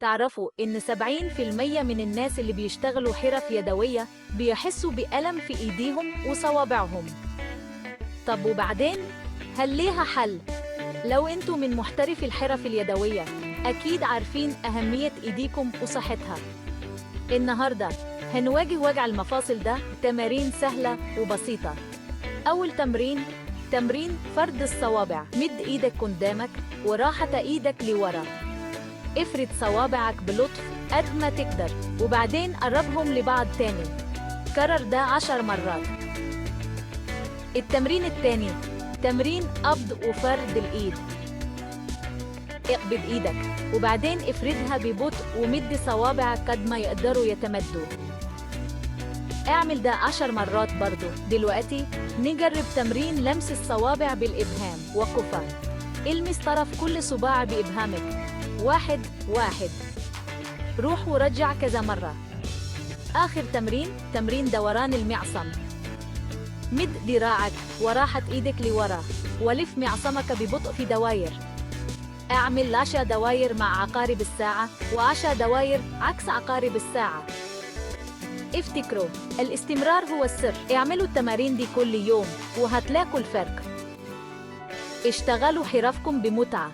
تعرفوا إن 70% من الناس اللي بيشتغلوا حرف يدوية بيحسوا بألم في إيديهم وصوابعهم؟ طب وبعدين؟ هل ليها حل؟ لو انتوا من محترفي الحرف اليدوية أكيد عارفين أهمية إيديكم وصحتها. النهاردة هنواجه وجع المفاصل ده بتمارين سهلة وبسيطة. أول تمرين فرد الصوابع. مد إيدك قدامك وراحة إيدك لورا. افرد صوابعك بلطف قد ما تقدر وبعدين قربهم لبعض تاني. كرر ده 10 مرات. التمرين التاني تمرين قبض وفرد الإيد. اقبض إيدك وبعدين افردها ببطء ومد صوابعك قد ما يقدروا يتمدوا. اعمل ده 10 مرات برضو. دلوقتي نجرب تمرين لمس الصوابع بالإبهام. وقفة. المس طرف كل صباع بإبهامك. 1 1. روح ورجع كذا مرة. آخر تمرين دوران المعصم. مد ذراعك وراحة إيدك لورا ولف معصمك ببطء في دواير. اعمل 10 دواير مع عقارب الساعة و10 دواير عكس عقارب الساعة. افتكروا الاستمرار هو السر. اعملوا التمارين دي كل يوم وهتلاقوا الفرق. اشتغلوا حرفكم بمتعة.